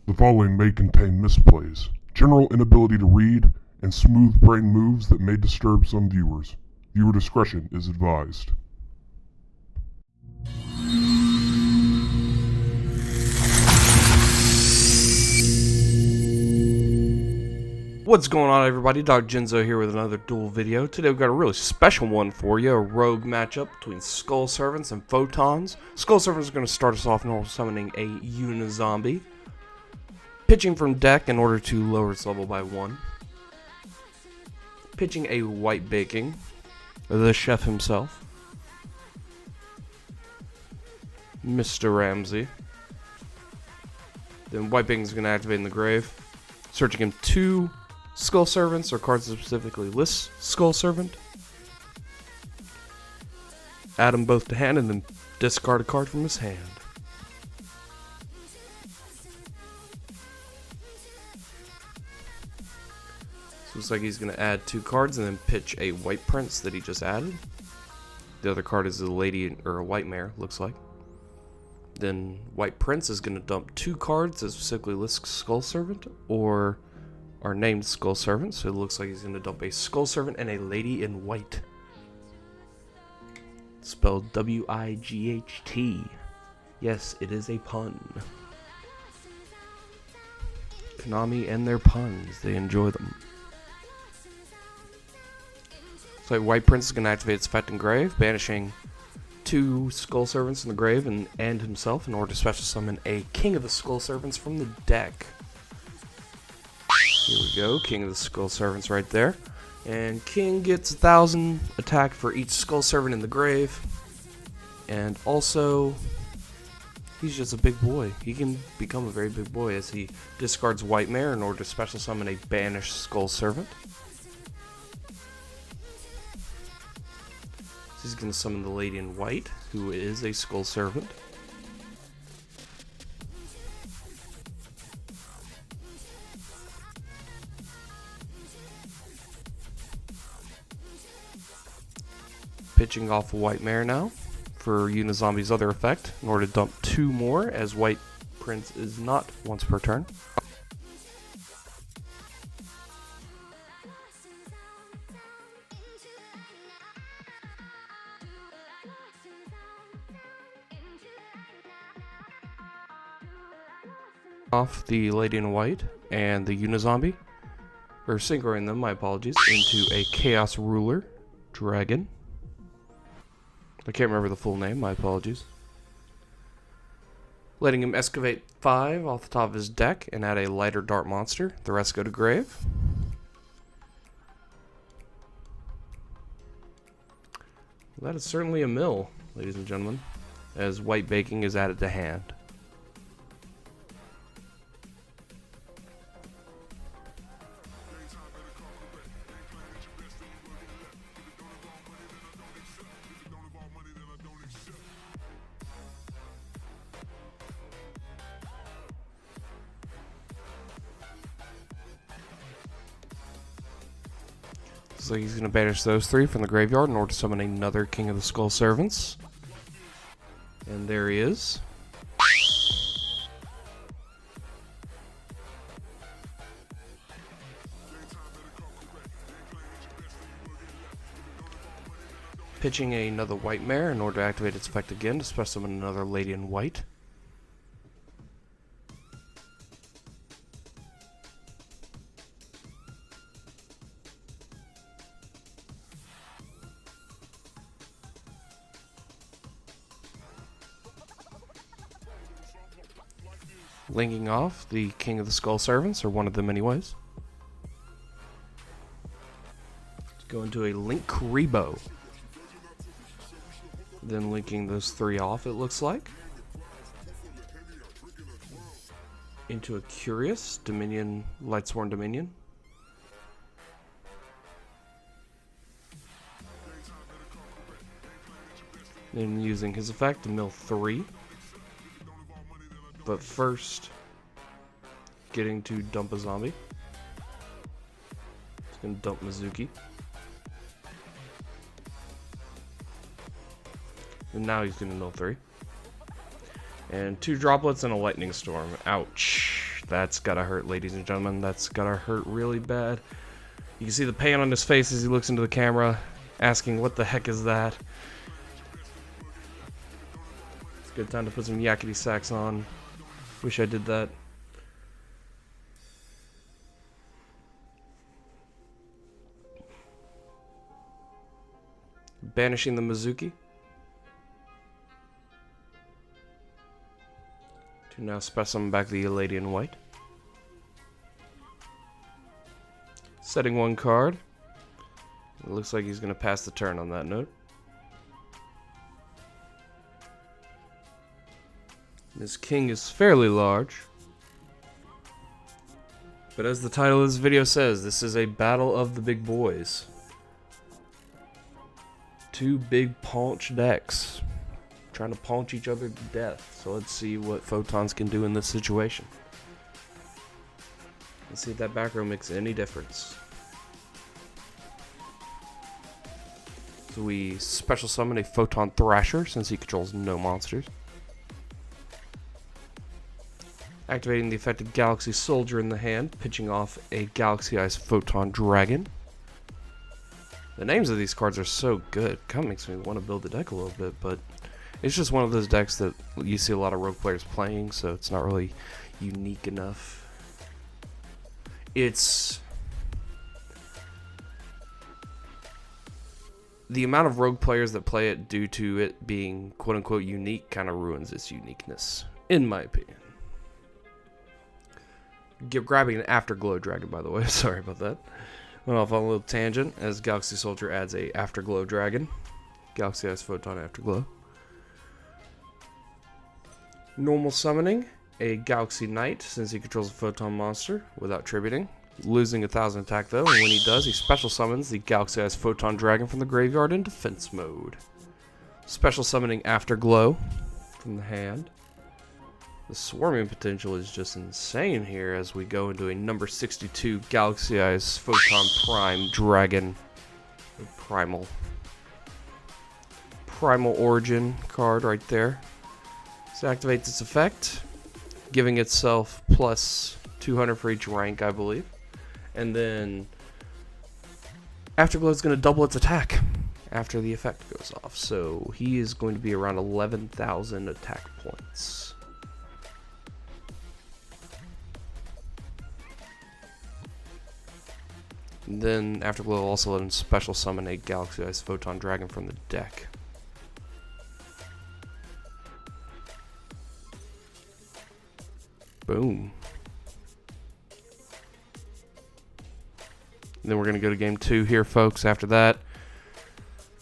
The following may contain misplays, general inability to read, and smooth brain moves that may disturb some viewers. Viewer discretion is advised. What's going on, everybody? Dr. Jinzo here with another duel video. Today we've got a really special one for you, a rogue matchup between Skull Servants and Photons. Skull Servants are going to start us off normal summoning a Unizombie, pitching from deck in order to lower its level by 1. Pitching a White Baking, the chef himself, Mr. Ramsey. Then White Baking is going to activate in the grave, searching him 2 Skull Servants, or cards that specifically list Skull Servant. Add them both to hand and then discard a card from his hand. So looks like he's going to add 2 cards and then pitch a White Prince that he just added. The other card is a lady, or a white mare, looks like. Then White Prince is going to dump 2 cards that specifically list Skull Servant, or are named Skull Servant, so it looks like he's going to dump a Skull Servant and a Lady in White. Spelled W-I-G-H-T. Yes, it is a pun. Konami and their puns, they enjoy them. So White Prince is going to activate its effect in grave, banishing 2 Skull Servants in the grave and himself in order to special summon a King of the Skull Servants from the deck. Here we go, King of the Skull Servants right there. And King gets 1,000 attack for each Skull Servant in the grave. And also, he's just a big boy. He can become a very big boy as he discards White Mare in order to special summon a banished Skull Servant. So he's going to summon the Lady in White, who is a Skull Servant. Pitching off a White Mare now for Unizombie's other effect in order to dump 2 more, as White Prince is not once per turn. Off the Lady in White and the Unizombie, or synchroing them, my apologies, into a Chaos Ruler Dragon. I can't remember the full name, my apologies. Letting him excavate 5 off the top of his deck and add a lighter dart monster. The rest go to grave. That is certainly a mill, ladies and gentlemen, as White Baking is added to hand. So he's going to banish those 3 from the graveyard in order to summon another King of the Skull Servants. And there he is. Pitching another White Mare in order to activate its effect again to special summon another Lady in White. Linking off the King of the Skull Servants, or one of them anyways. Let's go into a Link Rebo. Then linking those 3 off, it looks like. Into a Curious Dominion, Lightsworn Dominion. Then using his effect to mill 3. But first, getting to dump a zombie. He's going to dump Mizuki. And now he's going to mill 3. And 2 droplets and a lightning storm. Ouch. That's gotta hurt, ladies and gentlemen. That's gotta hurt really bad. You can see the pain on his face as he looks into the camera, asking what the heck is that. It's a good time to put some yakety sax on. Wish I did that. Banishing the Mizuki. To now specimen back the lady in white. Setting one card. It looks like he's going to pass the turn on that note. This king is fairly large. But as the title of this video says, this is a battle of the big boys. Two big PAWNCH decks trying to pawnch each other to death. So let's see what photons can do in this situation. Let's see if that back row makes any difference. So we special summon a Photon Thrasher since he controls no monsters. Activating the effective Galaxy Soldier in the hand, pitching off a Galaxy Ice Photon Dragon. The names of these cards are so good. Kind of makes me want to build the deck a little bit, but it's just one of those decks that you see a lot of rogue players playing, so it's not really unique enough. It's the amount of rogue players that play it due to it being quote-unquote unique kind of ruins its uniqueness, in my opinion. Grabbing an Afterglow Dragon, by the way. Sorry about that. Went off on a little tangent as Galaxy Soldier adds a Afterglow Dragon. Galaxy Ice Photon Afterglow. Normal summoning a Galaxy Knight since he controls a Photon monster without tributing. Losing 1,000 attack though, and when he does, he special summons the Galaxy Ice Photon Dragon from the graveyard in defense mode. Special summoning Afterglow from the hand. The swarming potential is just insane here as we go into a number 62 Galaxy Ice Photon Prime Dragon. Primal Origin card right there. So activates its effect, giving itself plus 200 for each rank, I believe. And then Afterglow is going to double its attack after the effect goes off. So he is going to be around 11,000 attack points. And then Afterglow will also let him special summon a Galaxy Ice Photon Dragon from the deck. Boom. And then we're going to go to game 2 here, folks. After that,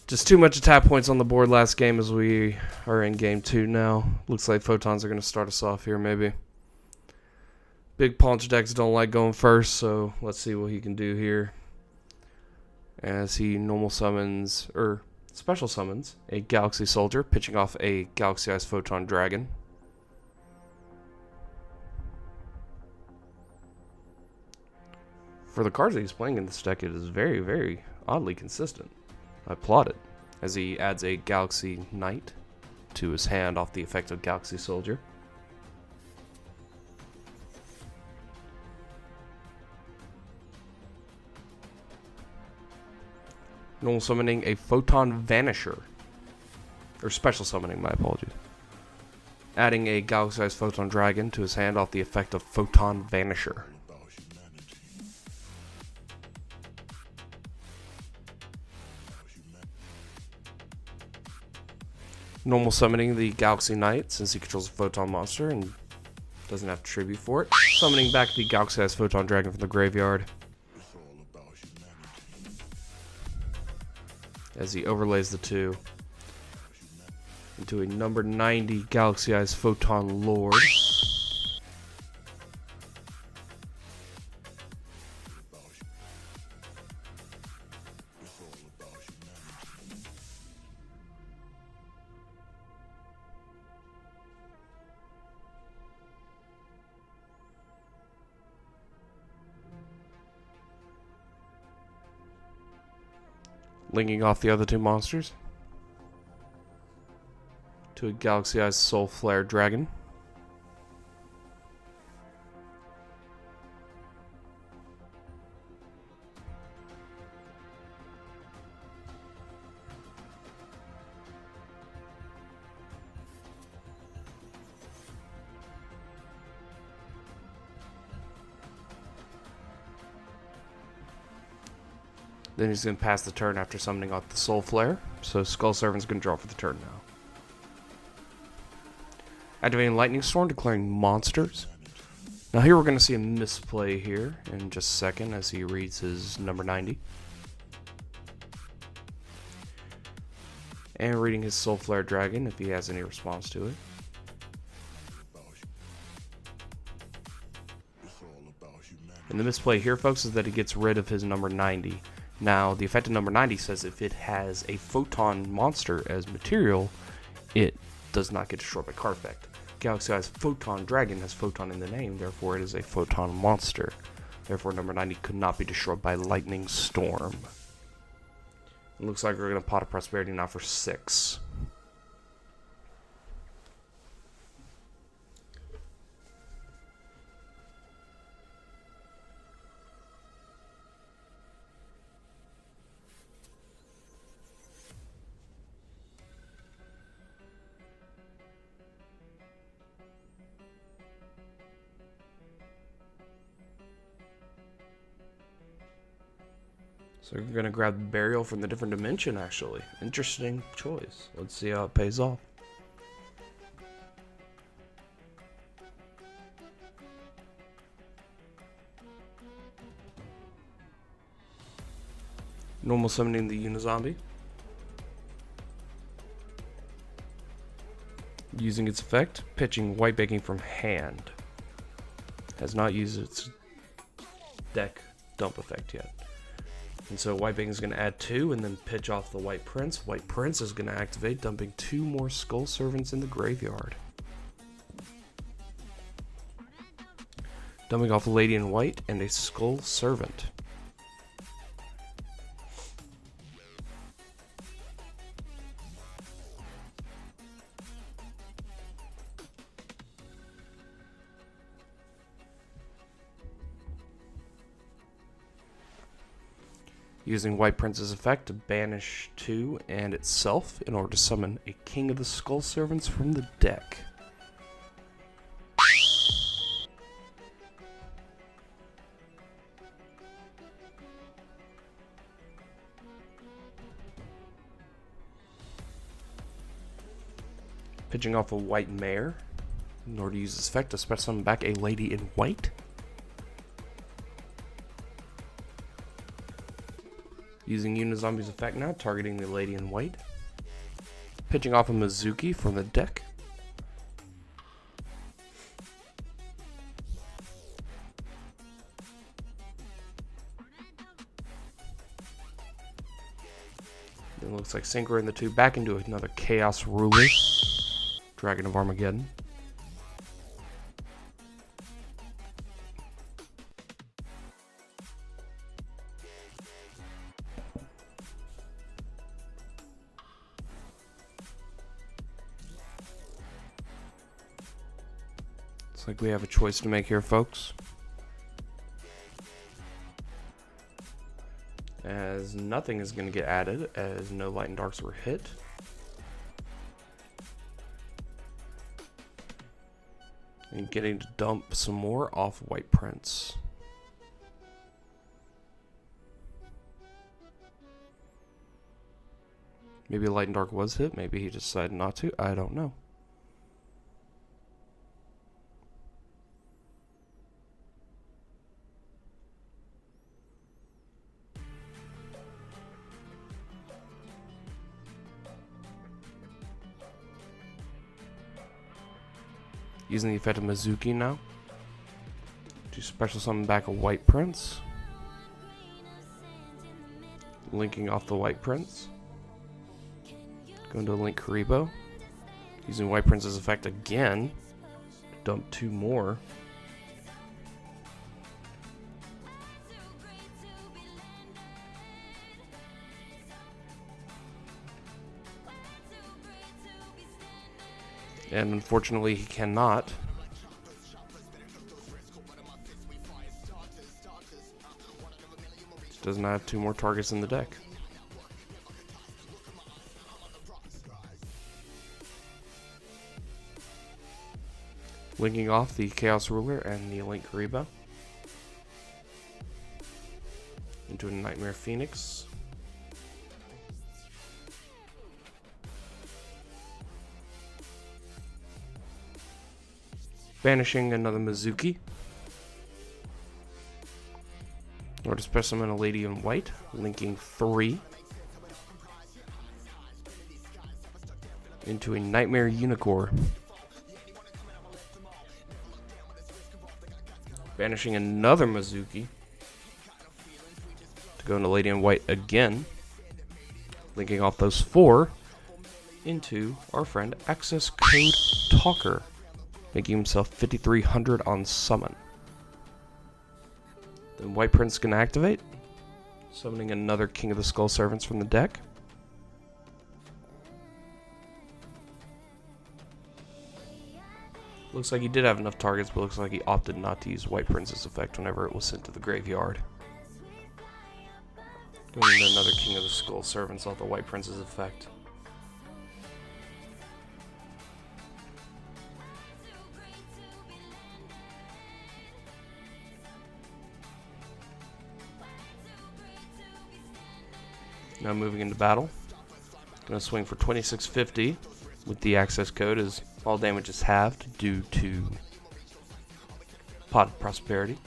just too much attack points on the board last game as we are in game 2 now. Looks like photons are going to start us off here, maybe. Big PAWNCH decks don't like going first, so let's see what he can do here. As he normal summons, or special summons, a Galaxy Soldier, pitching off a Galaxy Ice Photon Dragon. For the cards that he's playing in this deck, it is very, very oddly consistent. I applaud it. As he adds a Galaxy Knight to his hand off the effect of Galaxy Soldier. Normal summoning a Photon Vanisher. Or special summoning, my apologies. Adding a Galaxy Ice Photon Dragon to his hand off the effect of Photon Vanisher. Normal summoning the Galaxy Knight since he controls a Photon monster and doesn't have tribute for it. Summoning back the Galaxy Ice Photon Dragon from the graveyard. As he overlays the two into a number 90 Galaxy Ice Photon Lord. Linking off the other two monsters to a Galaxy Ice Soul Flare Dragon. Then he's going to pass the turn after summoning out the Soul Flare. So Skull Servant's going to draw for the turn now. Activating Lightning Storm, declaring monsters. Now here we're going to see a misplay here in just a second as he reads his number 90. And reading his Soul Flare Dragon if he has any response to it. And the misplay here, folks, is that he gets rid of his number 90. Now, the effect of number 90 says if it has a Photon monster as material, it does not get destroyed by card effect. Galaxy Eye's Photon Dragon has Photon in the name, therefore it is a Photon monster. Therefore, number 90 could not be destroyed by Lightning Storm. It looks like we're going to Pot of Prosperity now for 6. So we're going to grab Burial from the different dimension, actually. Interesting choice. Let's see how it pays off. Normal summoning the Unizombie. Using its effect, pitching White Baking from hand. Has not used its deck dump effect yet. And so White Baking is going to add 2 and then pitch off the White Prince. White Prince is going to activate, dumping 2 more Skull Servants in the graveyard. Dumping off a Lady in White and a Skull Servant. Using White Prince's effect to banish 2 and itself in order to summon a King of the Skull Servants from the deck. Pitching off a White Mare in order to use this effect to special summon back a Lady in White. Using Unizombie's effect now, targeting the Lady in White. Pitching off a Mizuki from the deck. It looks like syncing the 2 back into another Chaos Ruler. Dragon of Armageddon. Looks like we have a choice to make here, folks. As nothing is going to get added, as no Light and Darks were hit. And getting to dump some more off White Prince. Maybe Light and Dark was hit, maybe he decided not to, I don't know. Using the effect of Mizuki now to special summon back a White Prince. Linking off the White Prince. Going to link Karibo. Using White Prince's effect again. Dump 2 more. And unfortunately, he cannot. Does not have 2 more targets in the deck. Linking off the Chaos Ruler and the Link Karibo into a Nightmare Phoenix. Banishing another Mizuki. Or to special summon a lady in white. Linking 3. Into a Nightmare Unicorn. Banishing another Mizuki. To go into lady in white again. Linking off those 4 into our friend Access Code Talker, making himself 5300 on summon. Then White Prince can activate, summoning another King of the Skull Servants from the deck. Looks like he did have enough targets, but looks like he opted not to use White Prince's effect whenever it was sent to the graveyard. Going into another King of the Skull Servants off the White Prince's effect. Now moving into battle. Gonna swing for 2650 with the access code as all damage is halved due to Pot of Prosperity.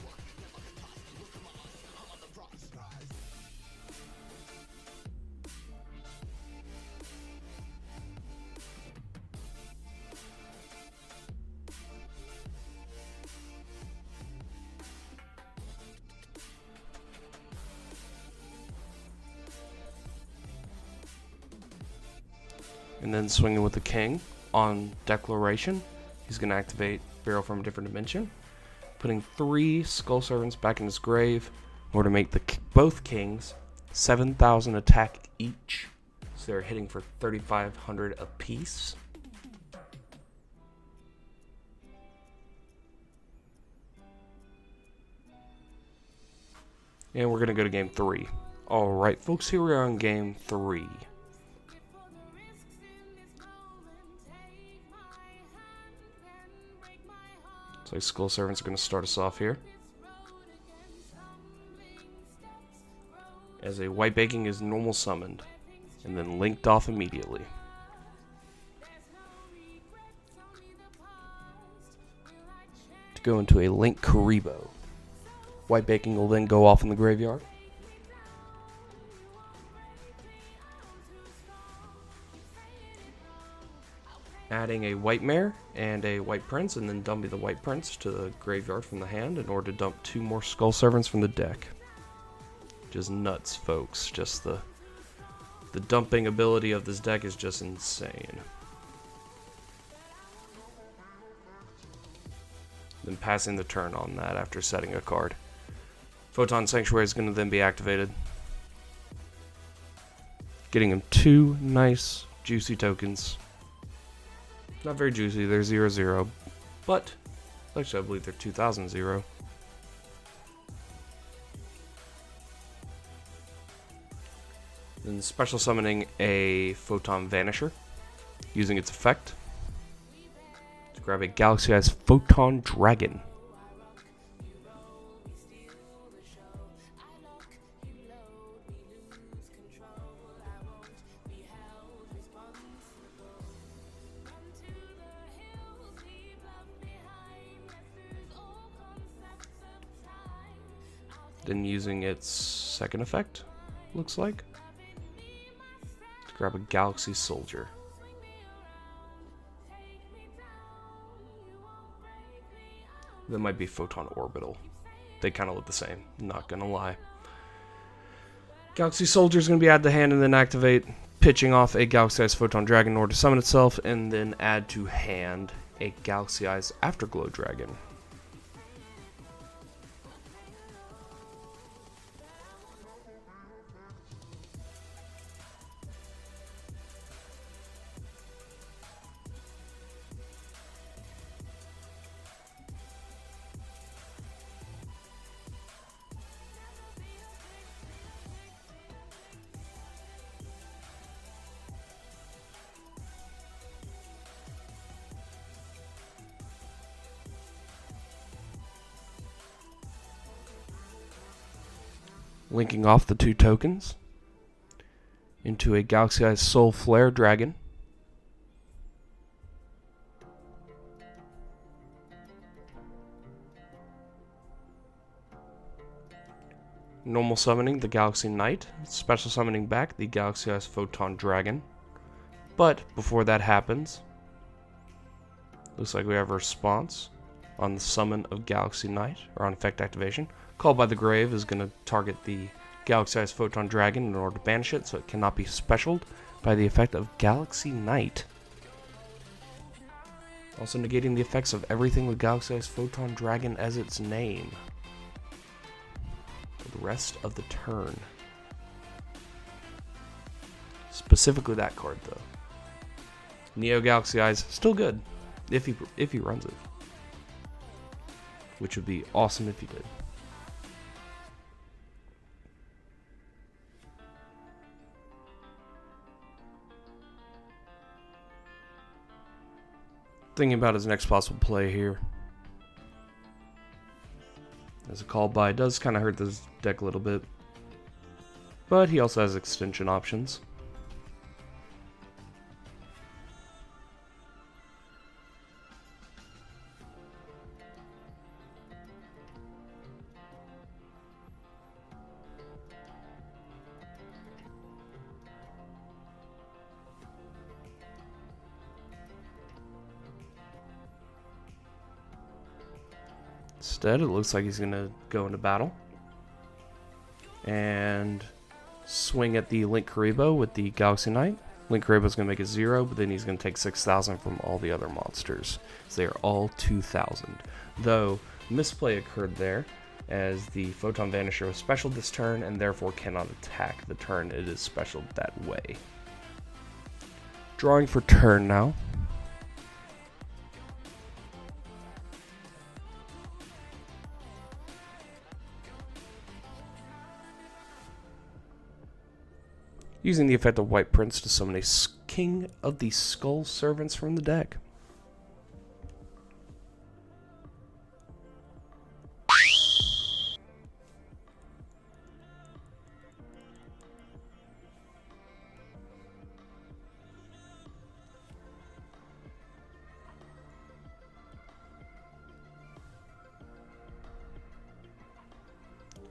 And then swinging with the king on declaration. He's going to activate Barrel from a Different Dimension, putting 3 Skull Servants back in his grave in order to make both kings 7,000 attack each. So they're hitting for 3,500 apiece. And we're going to go to game 3. Alright folks, here we are on game 3. So Skull Servants are going to start us off here. As a White Baking is normal summoned, and then linked off immediately. To go into a Link Karibo. White Baking will then go off in the graveyard. Adding a White Mare and a White Prince, and then dumping the White Prince to the graveyard from the hand in order to dump 2 more Skull Servants from the deck. Just nuts, folks. Just the dumping ability of this deck is just insane. Then passing the turn on that after setting a card. Photon Sanctuary is going to then be activated. Getting him 2 nice, juicy tokens. Not very juicy, they're 0/0, but actually I believe they're 2,000 0. Then special summoning a Photon Vanisher, using its effect to grab a Galaxy Eyes Photon Dragon. Then using its second effect, looks like, to grab a Galaxy Soldier. That might be Photon Orbital. They kind of look the same, not gonna lie. Galaxy Soldier is going to be added to hand and then activate, pitching off a Galaxy Eyes Photon Dragon in order to summon itself, and then add to hand a Galaxy Eyes Afterglow Dragon. Linking off the 2 tokens into a Galaxy Eyes Soul Flare Dragon. normal summoning the Galaxy Knight, special summoning back the Galaxy Eyes Photon Dragon. But before that happens, looks like we have a response on the summon of Galaxy Knight, or on effect activation. Call by the Grave is going to target the Galaxy Eyes Photon Dragon in order to banish it, so it cannot be specialed by the effect of Galaxy Knight. Also negating the effects of everything with Galaxy Eyes Photon Dragon as its name for the rest of the turn. Specifically that card though. Neo Galaxy Eyes, still good if he runs it, which would be awesome if he did. Thinking about his next possible play here. As a call by, does kind of hurt this deck a little bit, but he also has extension options. Instead, it looks like he's going to go into battle and swing at the Link Karibo with the Galaxy Knight. Link Karibo is going to make it 0, but then he's going to take 6,000 from all the other monsters. So they are all 2,000. Though, misplay occurred there, as the Photon Vanisher was special this turn and therefore cannot attack the turn it is special that way. Drawing for turn now. Using the effect of White Prince to summon a King of the Skull Servants from the deck.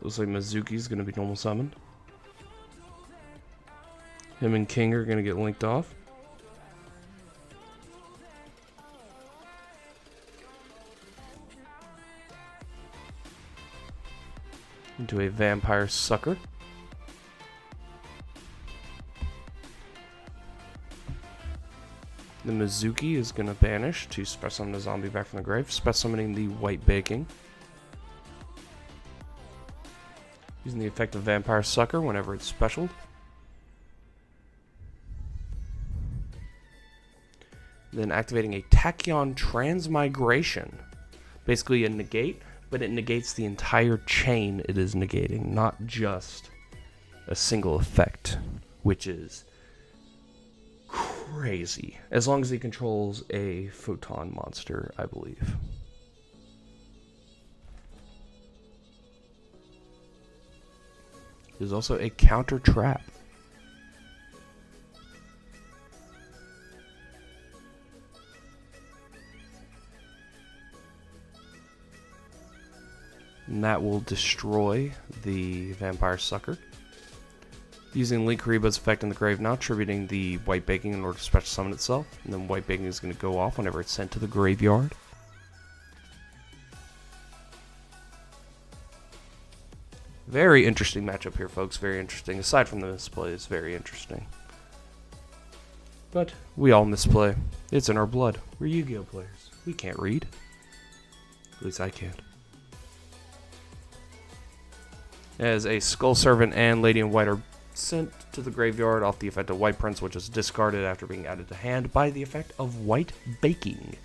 Looks like Mizuki's going to be normal summoned. Him and King are going to get linked off. Into a Vampire Sucker. The Mizuki is going to banish to special summon a zombie back from the grave, special summoning the White Baking. Using the effect of Vampire Sucker whenever it's specialed. Then activating a Tachyon Transmigration. Basically a negate, but it negates the entire chain it is negating, not just a single effect, which is crazy. As long as he controls a Photon monster, I believe. There's also a counter trap. And that will destroy the Vampire Sucker. Using Link Karibo's effect in the grave now, tributing the White Baking in order to special summon itself. And then White Baking is going to go off whenever it's sent to the graveyard. Very interesting matchup here, folks. Very interesting. Aside from the misplay, it's very interesting. But we all misplay. It's in our blood. We're Yu-Gi-Oh players. We can't read. At least I can't. As a Skull Servant and Lady in White are sent to the graveyard off the effect of White Prince, which is discarded after being added to hand by the effect of White Baking.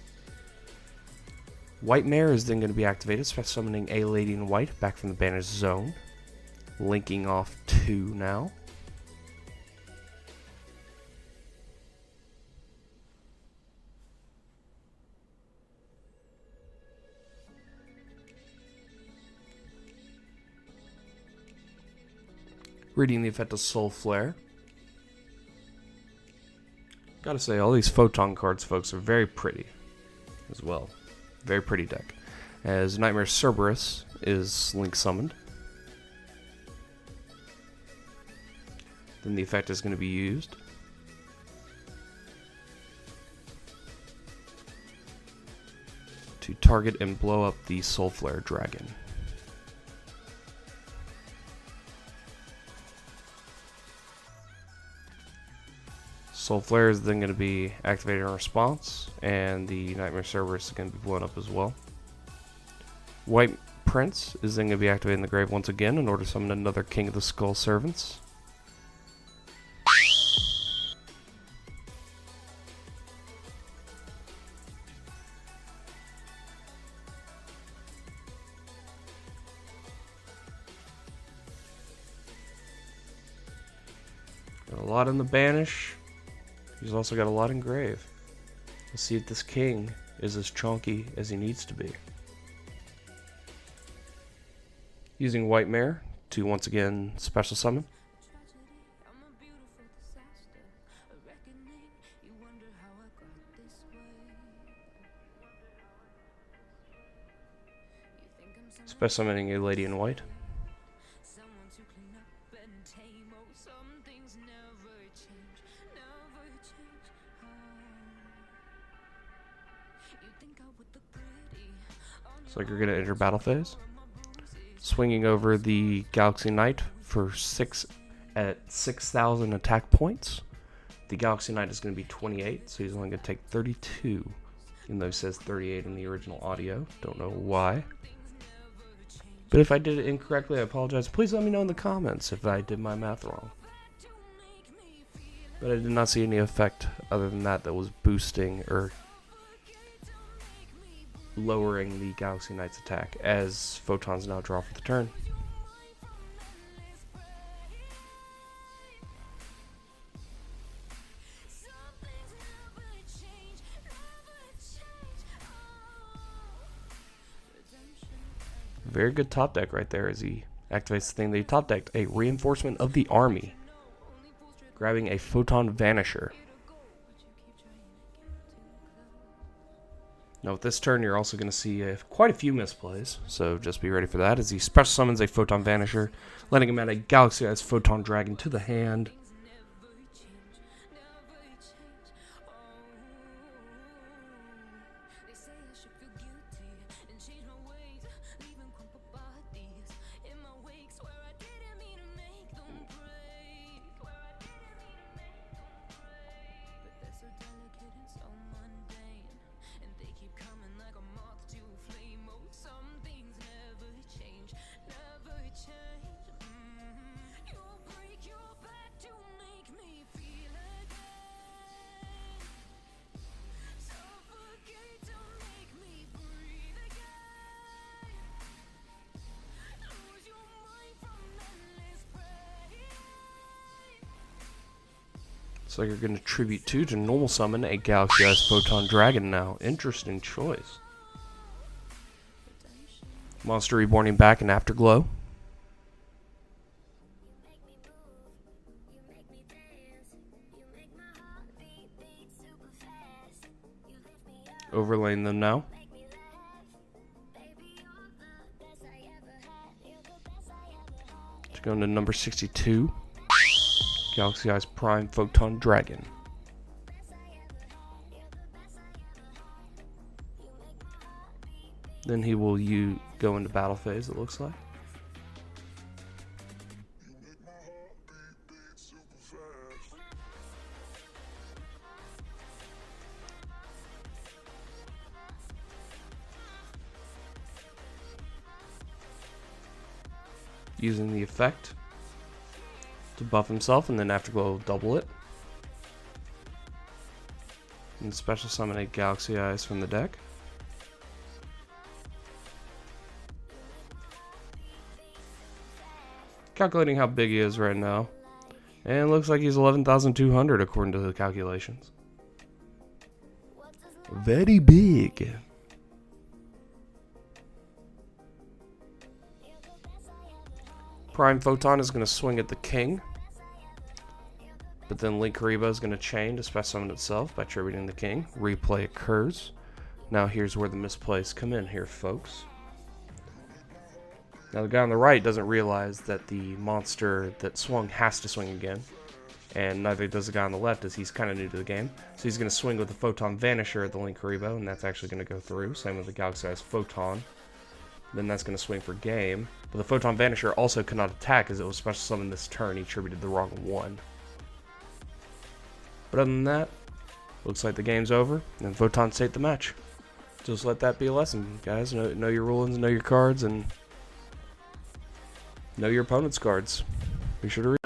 White Mare is then going to be activated, special summoning a Lady in White back from the banished zone. Linking off 2 now. Reading the effect of Soul Flare. Gotta say, all these Photon cards, folks, are very pretty as well. Very pretty deck. As Nightmare Cerberus is link summoned. Then the effect is going to be used. To target and blow up the Soul Flare Dragon. Soul Flare is then going to be activated in response, and the Nightmare Cerberus is going to be blown up as well. White Prince is then going to be activated in the grave once again in order to summon another King of the Skull Servants. Got a lot in the Banish. He's also got a lot in grave. Let's see if this king is as chunky as he needs to be. Using White Mare to once again special summon. Special summoning a lady in white. Looks like you're going to enter battle phase. Swinging over the Galaxy Knight for 6 at 6,000 attack points. The Galaxy Knight is going to be 28, so he's only going to take 32. Even though it says 38 in the original audio. Don't know why. But if I did it incorrectly, I apologize. Please let me know in the comments if I did my math wrong. But I did not see any effect other than that was boosting or lowering the Galaxy Knight's attack, as Photons now draw for the turn. Very good top deck right there as he activates the thing that he top decked, a reinforcement of the army, grabbing a Photon Vanisher. Now with this turn, you're also going to see quite a few misplays, so just be ready for that as he special summons a Photon Vanisher, letting him add a Galaxy-sized Photon Dragon to the hand. So you're going to tribute to normal summon a Galaxy-sized Photon Dragon now. Interesting choice. Monster reborning back in Afterglow. Overlaying them now. Let's go into number 62. Galaxy Eyes Prime Photon Dragon. Then he will go into battle phase, it looks like. Using the effect to buff himself, and then Afterglow double it. And special summon a Galaxy Eyes from the deck. Calculating how big he is right now. And it looks like he's 11,200 according to the calculations. Very big. Prime Photon is going to swing at the king. But then Link Kariba is going to chain to special summon itself by tributing the king. Replay occurs. Now here's where the misplays come in here, folks. Now the guy on the right doesn't realize that the monster that swung has to swing again. and neither does the guy on the left, as he's kind of new to the game. So he's going to swing with the Photon Vanisher at the Link Karibo, and that's actually going to go through. Same with the Galaxy Eyes Photon. Then that's going to swing for game. But the Photon Vanisher also cannot attack, as it was special summoned this turn. He attributed the wrong one. But other than that, looks like the game's over, and Photon saved the match. Just let that be a lesson, guys. Know your rulings, know your cards, and know your opponent's cards. Be sure to read.